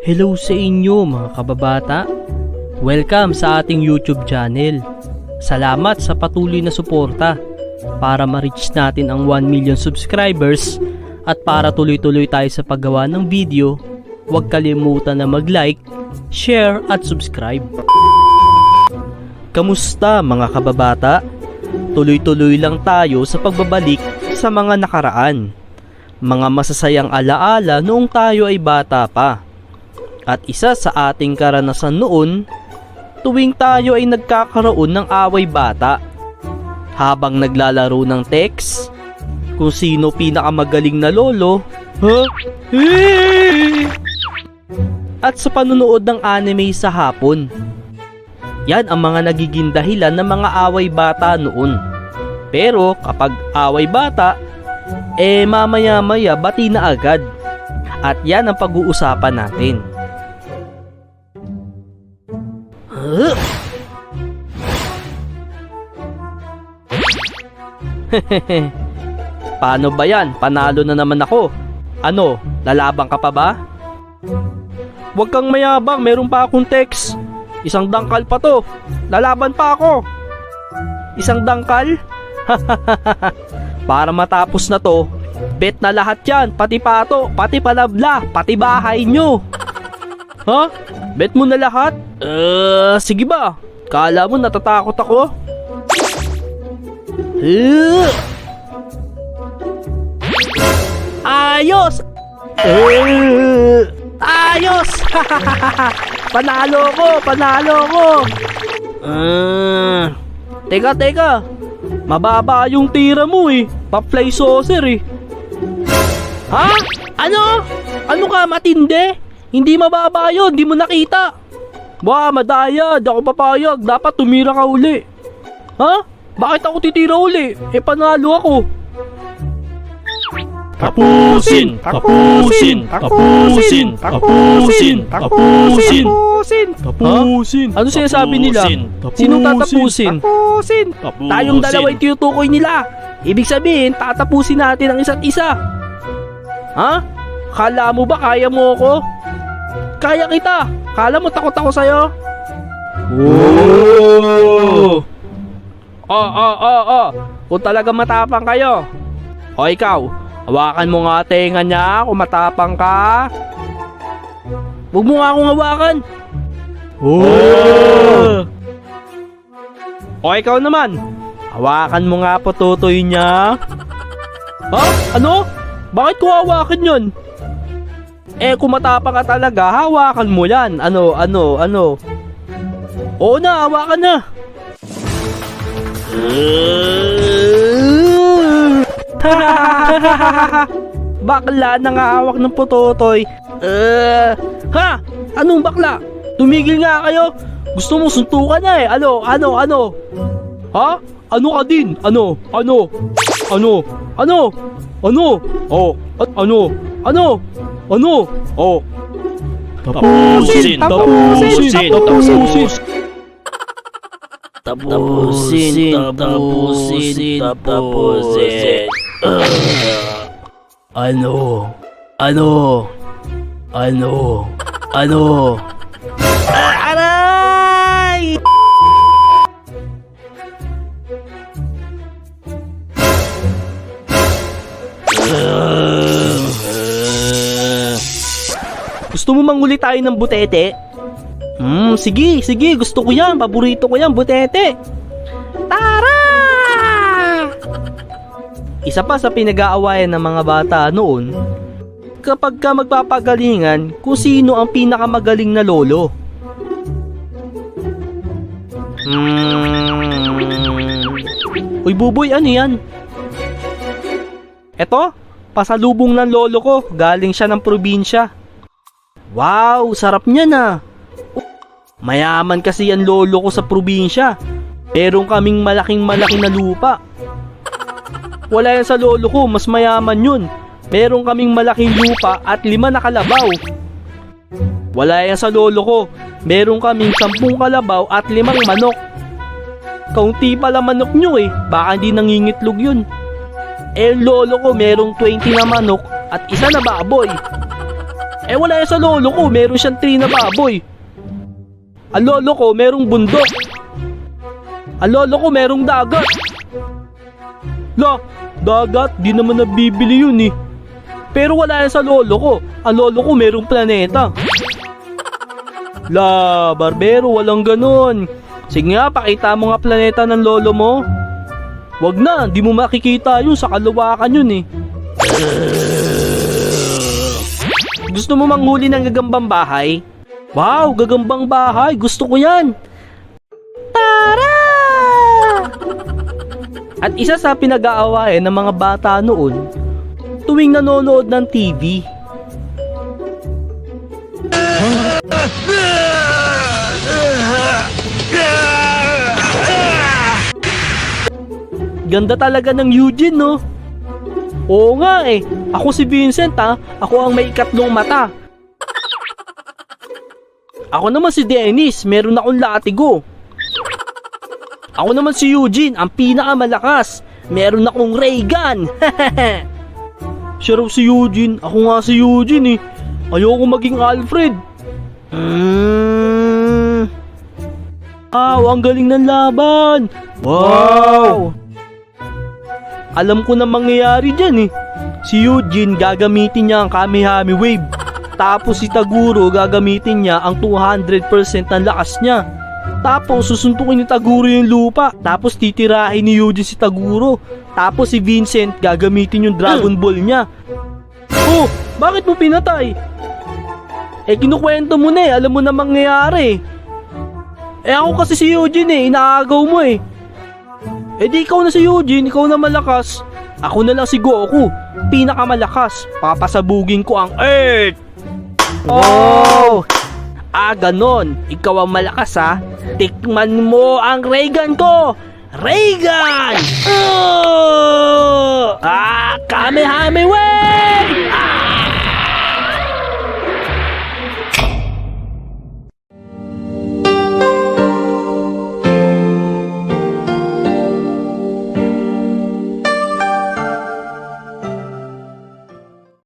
Hello sa inyo mga kababata. Welcome sa ating YouTube channel. Salamat sa patuloy na suporta para ma-reach natin ang 1 million subscribers at para tuloy-tuloy tayo sa paggawa ng video. Huwag kalimutan na mag-like, share at subscribe. Kamusta mga kababata? Tuloy-tuloy lang tayo sa pagbabalik sa mga nakaraan. Mga masasayang alaala noong tayo ay bata pa. At isa sa ating karanasan noon, tuwing tayo ay nagkakaroon ng away bata. Habang naglalaro ng text, kung sino pinakamagaling na lolo, at sa panunood ng anime sa hapon. Yan ang mga nagiging dahilan ng mga away bata noon. Pero kapag away bata, mamaya-maya bati na agad. At yan ang pag-uusapan natin. Paano ba yan? Panalo na naman ako. Ano, lalabang ka pa ba? Huwag kang mayabang, meron pa akong text. Isang dangkal pa to. Lalaban pa ako. Isang dangkal? Para matapos na to, bet na lahat yan, pati pato, pati palabla, pati bahay nyo. Ha? Bet mo na lahat? Sige ba? Kala mo natatakot ako? Ayos! Ayos! Panalo ko! Panalo ko! Teka. Mababa yung tira mo eh. Pa-fly saucer eh. Ha? Ano? Ano ka, matindi? Hindi mababa yun, di mo nakita. Wah, madaya, di ako papayag. Dapat tumira ka uli. Ha? Bakit ako titira uli? Panalo ako. Tapusin! Tapusin! Tapusin! Tapusin! Tapusin! Tapusin! Ano sinasabi nila? Sinong tatapusin? Tapusin! Tayong dalawa yung tinutukoy nila. Ibig sabihin, tatapusin natin ang isa't isa. Ha? Kala mo ba kaya mo ako? Kaya kita! Kala mo takot ako sa'yo? Kung talaga matapang kayo. O ikaw, hawakan mo nga tenga niya kung matapang ka. Huwag mo nga akong hawakan. O ikaw naman, hawakan mo nga po tutoy niya. Ha? Ano? Bakit ko hawakan yun? Kung matapang ka talaga, hawakan mo yan. Ano? Oo na, hawakan na. Bakla, nangahawak ng putotoy. Ha? Anong bakla? Tumigil nga kayo. Gusto mo suntukan na eh. Ano? Ha? Ano ka din? Ano? Oh. Tapusin! Tapusin! Tapusin! Tapusin! Ano? Aray! Gusto mo manghuli tayo ng butete? Sige, gusto ko yan. Paborito ko yan, butete. Tara! Isa pa sa pinag-aawayan ng mga bata noon, kapag ka magpapagalingan kung sino ang pinakamagaling na lolo. Uy buboy, ano yan? Eto, pasalubong ng lolo ko. Galing siya ng probinsya. Wow, sarap niya na. Mayaman kasi ang lolo ko sa probinsya. Meron kaming malaking na lupa. Wala yan sa lolo ko, mas mayaman yun. Meron kaming malaking lupa at 5 na kalabaw. Wala yan sa lolo ko. Meron kaming 10 kalabaw at 5 manok. Kaunti pala manok nyo eh. Baka hindi nangingitlog yun. Lolo ko merong 20 na manok at 1 na baboy. Eh wala yan sa lolo ko, meron siyang tree na baboy. Ang lolo ko merong bundok. Ang lolo ko merong dagat. La, dagat, di naman nabibili yun eh. Pero wala yan sa lolo ko. Ang lolo ko merong planeta. La, barbero, walang ganun. Sige nga, pakita mo nga planeta ng lolo mo. Wag na, di mo makikita yun, sa kaluwakan yun eh. Gusto mo manghuli ng gagambang bahay? Wow, gagambang bahay, gusto ko yan. Tara! At isa sa pinag-aawayan ng mga bata noon, tuwing nanonood ng TV. Ganda talaga ng Eugene, no? Oo nga eh. Ako si Vincent ha. Ako ang may ikatlong mata. Ako naman si Dennis. Meron akong latigo. Ako naman si Eugene. Ang pinakamalakas. Meron akong ray gun. Siya raw si Eugene. Ako nga si Eugene eh. Ayoko maging Alfred. Wow, ang galing ng laban. Wow! Alam ko na mangyayari dyan eh. Si Eugene gagamitin niya ang Kamehame Wave. Tapos si Taguro gagamitin niya ang 200% ng lakas niya. Tapos susuntukin ni Taguro yung lupa. Tapos titirahin ni Eugene si Taguro. Tapos si Vincent gagamitin yung Dragon Ball niya. Oh, bakit mo pinatay? Eh kinukwento mo na eh. Alam mo na mangyayari. Eh ako kasi si Eugene eh. Inaagaw mo eh. Eh di ikaw na si Eugene, ikaw na malakas. Ako na lang si Goku, pinakamalakas. Papasabugin ko ang Earth. Oh! Ganon. Ikaw ang malakas ha. Tikman mo ang ray gun ko. Ray gun! Kamehame Wave!